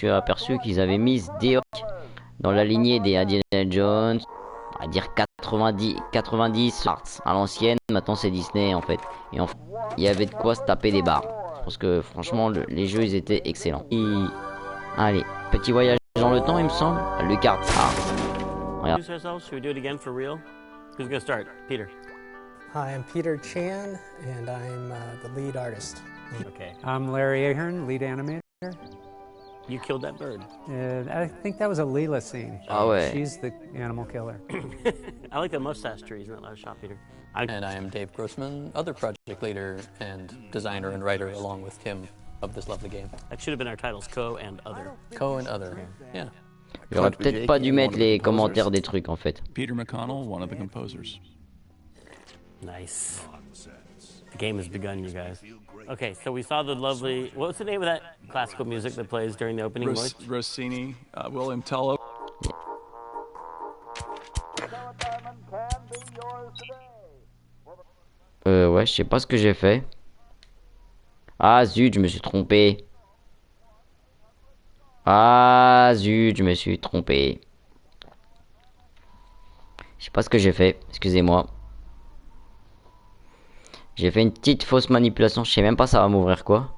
suis aperçu qu'ils avaient mis des dans la lignée des Indiana Jones, on va dire 90 à l'ancienne. Maintenant c'est Disney en fait. Et en fait, il y avait de quoi se taper des barres. Parce que franchement, les jeux ils étaient excellents. Allez, petit voyage dans le temps, il me semble. Le carte. Regarde. Should we do it again for real? Who's gonna start? Peter. Hi, I'm Peter Chan, and I'm the lead artist. Okay. I'm Larry Ahern, lead animator. You killed that bird. I think that was a Leela scene. Ah ouais. She's the animal killer. I like the mustache trees in that last shot, Peter. And I am Dave Grossman, other project leader and designer and writer along with Tim of this lovely game. That should have been our titles, Co and Other. Co and Other, yeah. J'aurais peut-être pas dû mettre les commentaires des trucs en fait. Peter McConnell, one of the composers. Nice. The game has begun, you guys. Okay, so we saw the lovely... What was the name of that classical music that plays during the opening voice? Rossini, William Tello. Ouais, je sais pas ce que j'ai fait. Ah zut, je me suis trompé. Ah zut, je me suis trompé. Je sais pas ce que j'ai fait, excusez-moi. J'ai fait une petite fausse manipulation, je sais même pas ça va m'ouvrir quoi.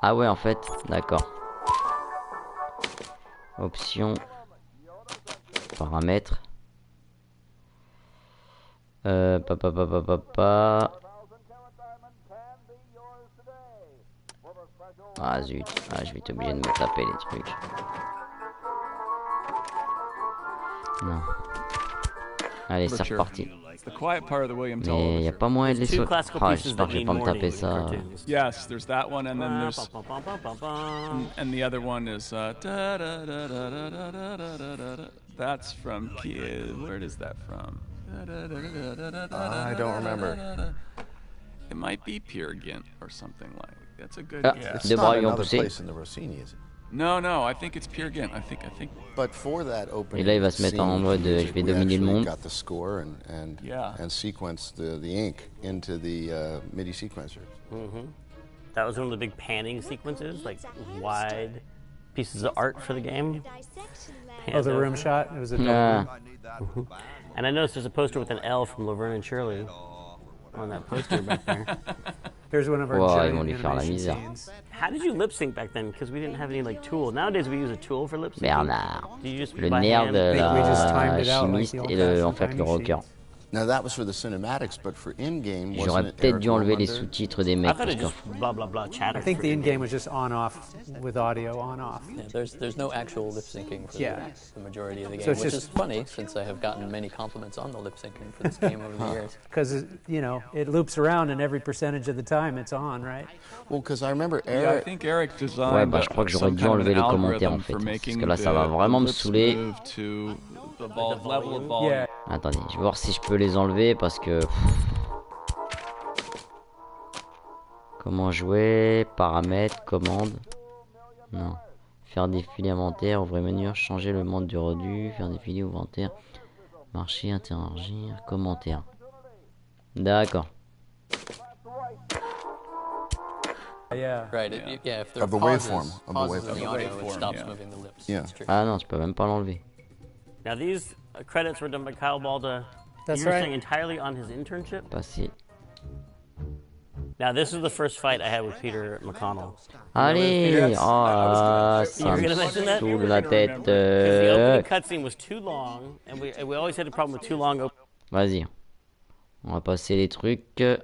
Ah ouais en fait, d'accord. Options. Paramètres. Ah zut, je vais être obligé de me taper les trucs. Non. Allez, c'est reparti. Mais y a pas moyen de les sauter. Ah, j'espère que je vais pas me taper ça. Yes, there's that one, and then there's and the other one is that's from where is that from? I don't remember. It might be Peer Gynt or something like. That's a good guess. Deux bras lui ont poussé. No, I think it's Peer Gynt. I think. But for that opening, et là il va se mettre en mode je vais dominer le monde. Got the score and sequenced the ink into the MIDI sequencer. That was one of the big panning sequences, like wide pieces of art for the game. Oh, the room shot? It was a room. And I noticed there's a poster with an L from Laverne and Shirley on that poster back there. Here's one of our ils vont lui faire la misère. How did you lip sync back then? Because we didn't have any like tool. Nowadays we use a tool for lip syncing. Bernard. Did you just Le by nerf hand? de la chimiste et en fait le rocker. Now that was for the cinematics, but for in-game, j'aurais peut-être dû enlever les sous-titres des mecs. Parce que blah blah blah chatter. I think the in-game was just on-off with audio on-off. Yeah, there's no actual lip syncing for the majority of the game, so which is funny since I have gotten many compliments on the lip syncing for this game over the years. Because you know it loops around and every percentage of the time it's on, right? Well, because I remember Eric. Yeah, I think Eric designed. Ouais, bah je crois que j'aurais dû enlever les commentaires en fait, parce que là ça va vraiment me saouler. Yeah. Attendez, je vais voir si je peux les enlever parce que... Comment jouer? Paramètres, commandes. Non. Faire défiler inventaire, ouvrir menu, changer le mode du redu, faire défiler inventaire, marcher, interagir, commentaires. D'accord. Yeah. Right. If there Of the waveform. Of the waveform. in the audio, it stops moving the lips. Yeah. Ah non, je peux même pas l'enlever. Now these credits were done by Kyle Balda. That's You're right. saying entirely on his internship. Passer. Now this is the first fight I had with Peter McConnell. Allez, oh, ça me saoule la tête. The opening cutscene was too long, and we always had a problem with too long Vas-y, on va passer les trucs.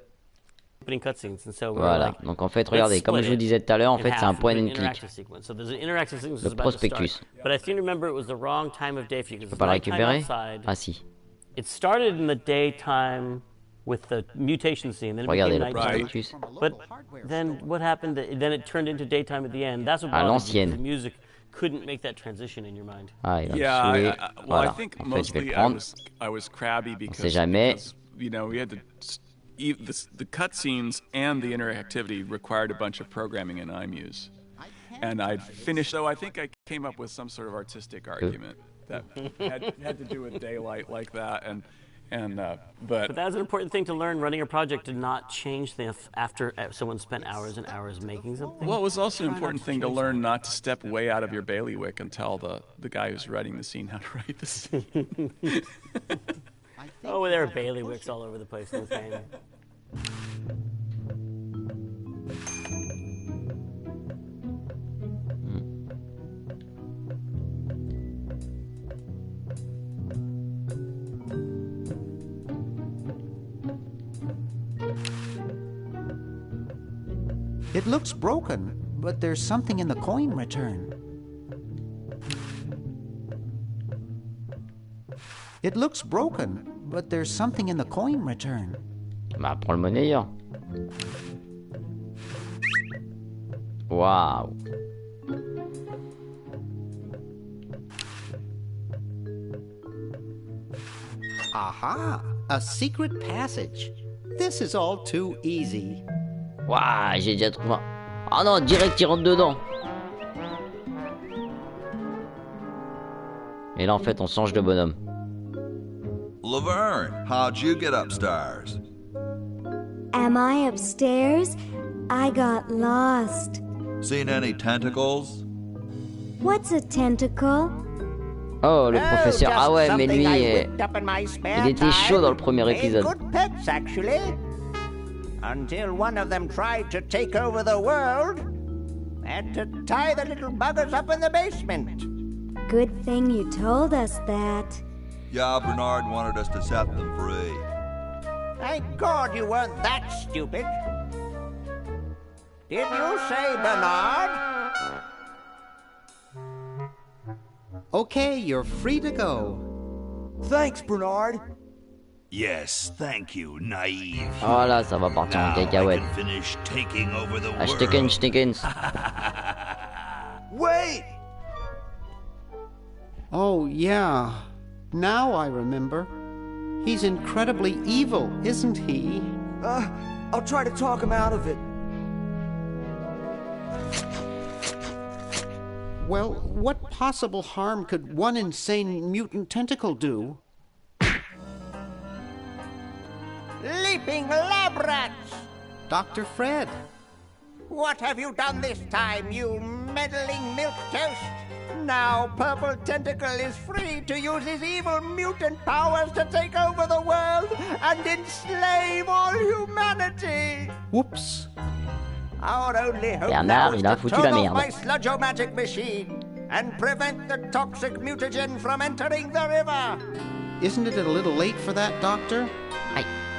opening cutscenes, and so we're Voilà, like, donc en fait, regardez, comme je vous disais tout à l'heure, en fait, c'est un point and click. So there's an interactive sequence Le that's about to start. prospectus. But I seem to remember it was the wrong time of day for you Je because peux it's pas le nighttime récupérer? outside. Ah si. It started in the daytime with the mutation scene. Then it Regardez became le nighttime. prospectus. But then what happened? Then it turned into daytime at the end. That's what À bothered me, l'ancienne. because the music couldn't make that transition in your mind. Ah, il va me Yeah, saouler. well, Voilà, I think en fait, je vais le mostly prendre. I was crabby On sait because, jamais. you know, we had to the cutscenes and the interactivity required a bunch of programming in iMuse, and I'd finished. So I think I came up with some sort of artistic argument that had to do with daylight like that, and And But that's an important thing to learn running a project, to not change things after someone spent hours and hours making something. Well, it was also an important thing to learn not to step way out of your bailiwick and tell the guy who's writing the scene how to write the scene. Oh, there are bailiwicks all over the place in this game. It looks broken, but there's something in the coin return. It looks broken, but there's something in the coin return. Bah, prends le monnayeur. Waouh. Aha! A secret passage. This is all too easy. Waouh, j'ai déjà trouvé. Ah non, direct, il rentre dedans. Et là, en fait, on change de bonhomme. Laverne, how'd you get upstairs? Am I upstairs? I got lost. Seen any tentacles? What's a tentacle? Oh, le professeur. Ah ouais, mais lui, il était chaud dans le premier épisode. Good pets, actually. Until one of them tried to take over the world, had to tie the little buggers up in the basement. Good thing you told us that. Yeah, Bernard wanted us to set them free. Thank God you weren't that stupid. Did you say Bernard? Okay, you're free to go. Thanks, Bernard. Yes, thank you, naive. Oh là, ça va partir en cacahuète. Ah, Stickens. Wait! Oh, yeah. Now I remember. He's incredibly evil, isn't he? I'll try to talk him out of it. Well, what possible harm could one insane mutant tentacle do? Leaping lab rats! Dr. Fred. What have you done this time, you meddling milquetoast? Now Purple Tentacle is free to use his evil mutant powers to take over the world and enslave all humanity! Whoops. Our only hope Bernard, now is il a to foutu turn la off merde. my sludge-o-magic machine and prevent the toxic mutagen from entering the river. Isn't it a little late for that, Doctor?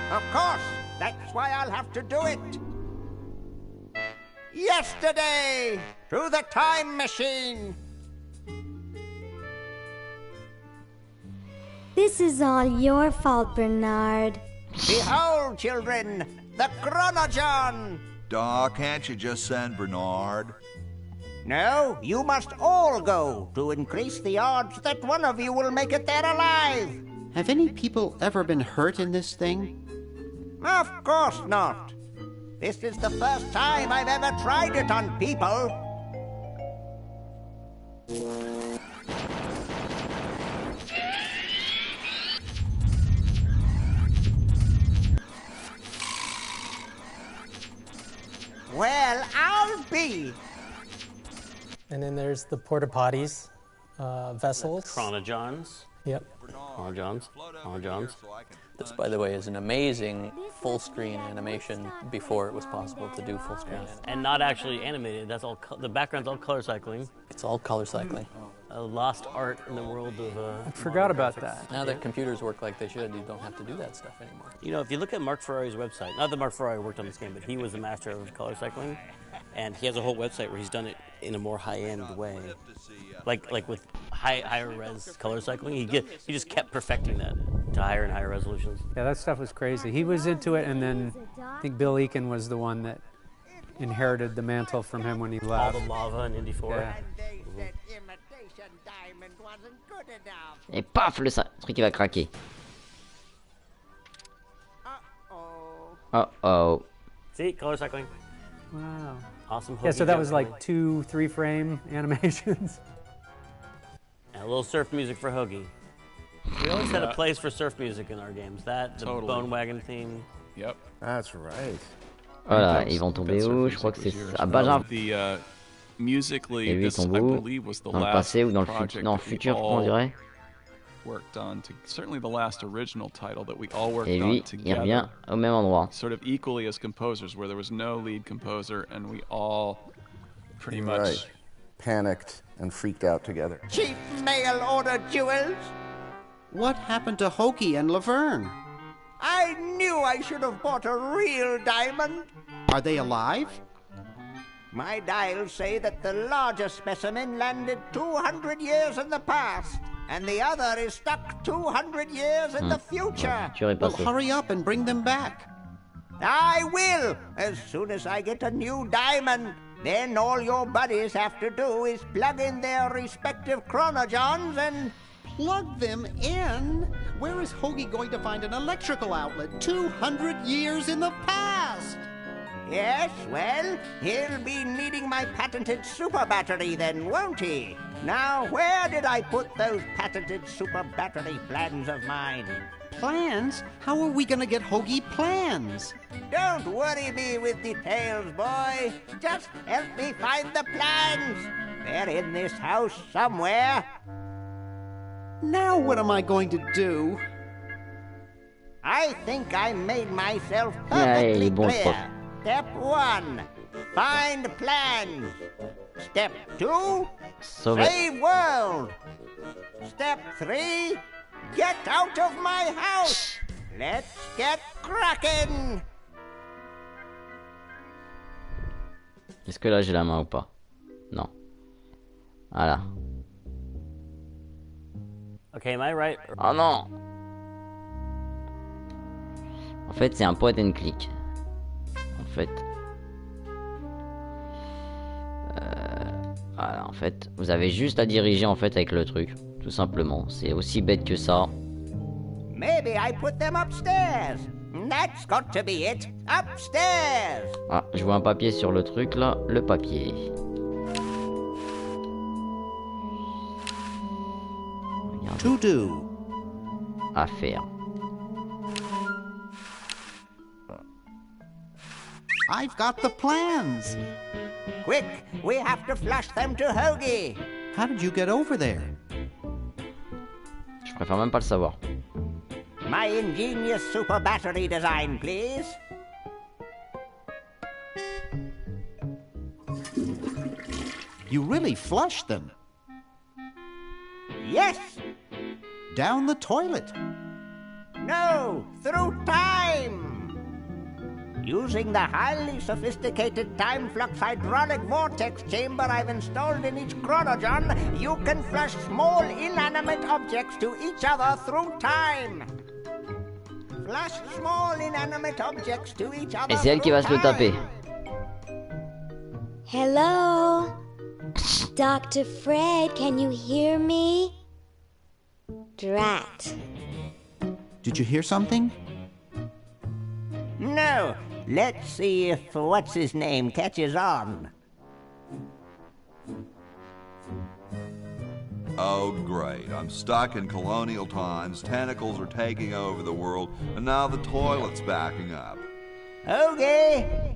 Of course, that's why I'll have to do it. Yesterday, through the time machine. This is all your fault, Bernard. Behold, children, the chronogon. Doc, can't you just send Bernard? No, you must all go to increase the odds that one of you will make it there alive. Have any people ever been hurt in this thing? Of course not. This is the first time I've ever tried it on people. Well, I'll be. And then there's the porta potties, vessels. Chronogons. Yep. Chronogons. This, by the way, is an amazing full-screen animation before it was possible to do full-screen animation. And not actually animated. That's all. The background's all color cycling. It's all color cycling. A lost art in the world of. I forgot about that. Now that computers work like they should, you don't have to do that stuff anymore. You know, if you look at Mark Ferrari's website, not that Mark Ferrari worked on this game, but he was the master of color cycling, and he has a whole website where he's done it in a more high-end way, like with higher res color cycling. He just kept perfecting that to higher and higher resolutions. Yeah, that stuff was crazy. He was into it, and then I think Bill Eakin was the one that inherited the mantle from him when he left. All the lava in Indy 4. Yeah. Et paf, le truc qui va craquer. Uh-oh. See, color cycling. Wow. Awesome. Yeah, so that was like 2-3 frame animations. And a little surf music for Hoagie. We always had a place for surf music in our games. That, the Totally. Bone Wagon theme. Yep. That's right. Voilà, ils vont tomber où? Je crois que c'est à Benjamin. The musically, Et lui, il this I tombe où? believe was the Dans le last passé ou dans le project futur? Non, that we futur, on all dirait. worked on. Certainly the last original title that we all worked Et on lui, il together. revient au même endroit. Sort of equally as composers, where there was no lead composer, and we all pretty much Right. Panicked and freaked out together. Cheap mail order jewels. What happened to Hoagie and Laverne? I knew I should have bought a real diamond. Are they alive? My dials say that the larger specimen landed 200 years in the past, and the other is stuck 200 years in the future. Well, hurry up and bring them back. I will, as soon as I get a new diamond. Then all your buddies have to do is plug in their respective chronogens and... Plug them in? Where is Hoagie going to find an electrical outlet 200 years in the past? Yes, well, he'll be needing my patented super battery then, won't he? Now, where did I put those patented super battery plans of mine? Plans? How are we going to get Hoagie plans? Don't worry me with details, boy. Just help me find the plans. They're in this house somewhere. Now what am I going to do? I think I made myself Yeah, perfectly you won't clear. Step 1, find plans. Step 2, save world. Step 3, get out of my house. Let's get cracking. Est-ce que là j'ai la main ou pas? Non. Voilà. Okay, am I right? Oh non! En fait, c'est un point and click. En fait. Voilà, en fait, vous avez juste à diriger en fait avec le truc, tout simplement. C'est aussi bête que ça. Maybe I put them upstairs. That's got to be it. Upstairs. Ah, je vois un papier sur le truc là, le papier. To do. À faire. I've got the plans. Quick, we have to flush them to Hoagie. How did you get over there? Je préfère même pas le savoir. My ingenious super battery design, please. You really flushed them. Yes. Down the toilet. No, through time. Using the highly sophisticated time flux hydraulic vortex chamber I've installed in each chronogen, you can flush small inanimate objects to each other through time. Flush small inanimate objects to each other. Et c'est elle qui va se le taper. Hello? Dr. Fred, can you hear me? Drat. Did you hear something? No. Let's see if what's-his-name catches on. Oh, great. I'm stuck in colonial times, tentacles are taking over the world, and now the toilet's backing up. Hoagie,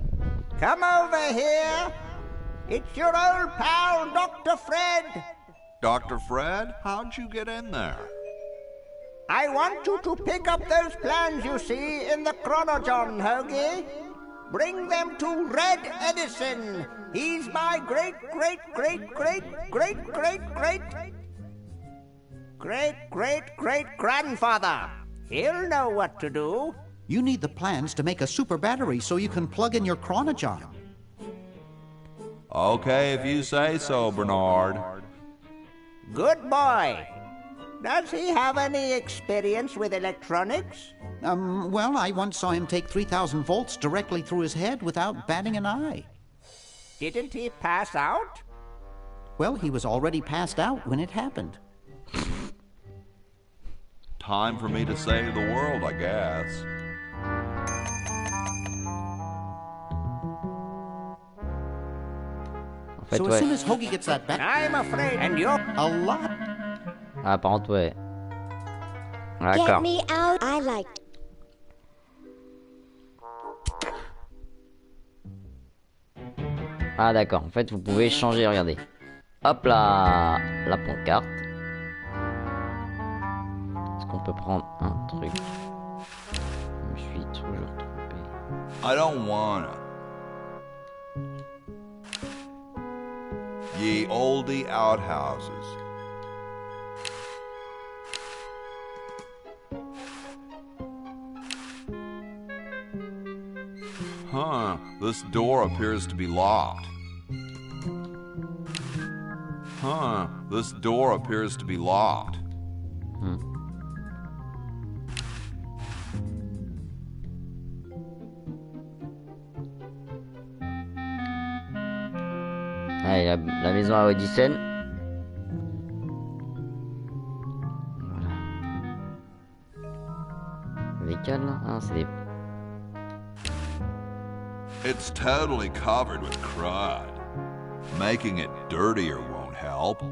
come over here. It's your old pal, Dr. Fred. Dr. Fred, how'd you get in there? I want you to pick up those plans you see in the chronogen, Hoagie. Bring them to Red Edison. He's my great-great-great-great-great-great-great-great-grandfather. He'll know what to do. You need the plans to make a super battery so you can plug in your chronogen. Okay, if you say so, Bernard. Good boy. Does he have any experience with electronics? Well, I once saw him take 3,000 volts directly through his head without batting an eye. Didn't he pass out? Well, he was already passed out when it happened. Time for me to save the world, I guess. En fait, So ouais. as soon as Hoagie gets that back, I'm afraid, and you're a lot. Ah, par contre, ouais. Get me out. I like. Ah d'accord, en fait vous pouvez changer, regardez. Hop là, la pancarte. Est-ce qu'on peut prendre un truc? Je me suis toujours trompé. I don't wanna. Ye oldie outhouses. Huh, this door appears to be locked. Huh, this door appears to be locked. Allez, la maison à Odyssey. Voilà. Des cales là? Ah, c'est des... It's totally covered with crud. Making it dirtier won't help.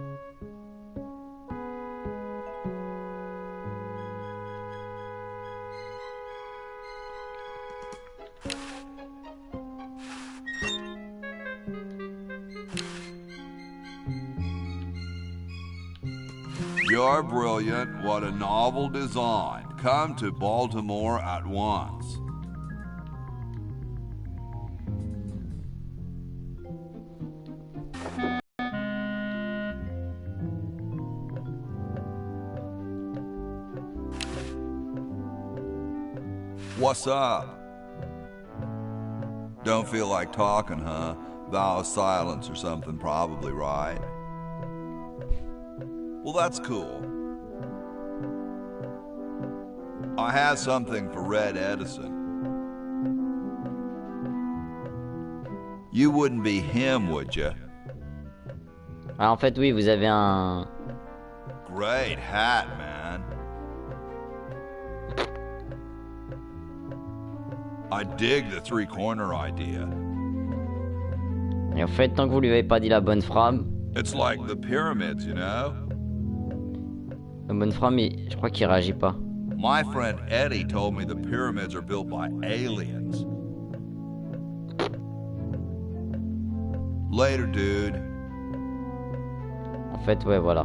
You're brilliant. What a novel design. Come to Baltimore at once. What's up? Don't feel like talking, huh? Vow of silence or something, probably, right? Well, that's cool. I have something for Red Edison. You wouldn't be him, would you? Ah, en fait, oui, vous avez un... Great hat, man. I dig the three-corner idea. Et en fait, tant que vous lui avez pas dit la bonne phrase... It's like the pyramids, you know? La bonne phrase, mais je crois qu'il réagit pas. My friend Eddie told me the pyramids are built by aliens. Later, dude. En fait, ouais, voilà.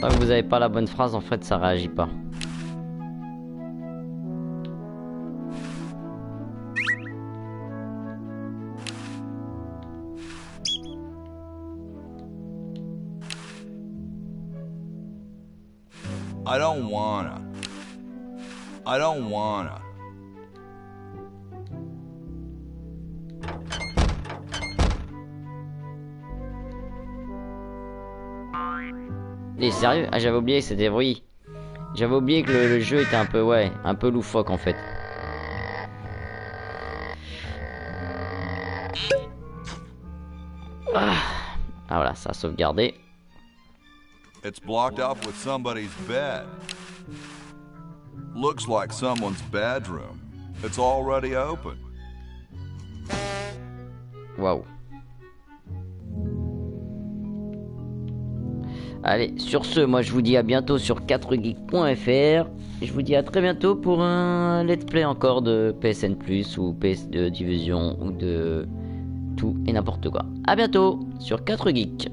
Tant que vous avez pas la bonne phrase, en fait, ça réagit pas. I don't wanna. I don't wanna. Et sérieux? Ah, j'avais oublié que c'était oui. J'avais oublié que le jeu était un peu, ouais, un peu loufoque en fait. Ah voilà, ça a sauvegardé. It's blocked off with somebody's bed. Looks like someone's bedroom. It's already open. Waouh. Allez, sur ce, moi je vous dis à bientôt sur quatregeek.fr. Je vous dis à très bientôt pour un let's play encore de PSN Plus ou PS de Division ou de tout et n'importe quoi. À bientôt sur 4geek.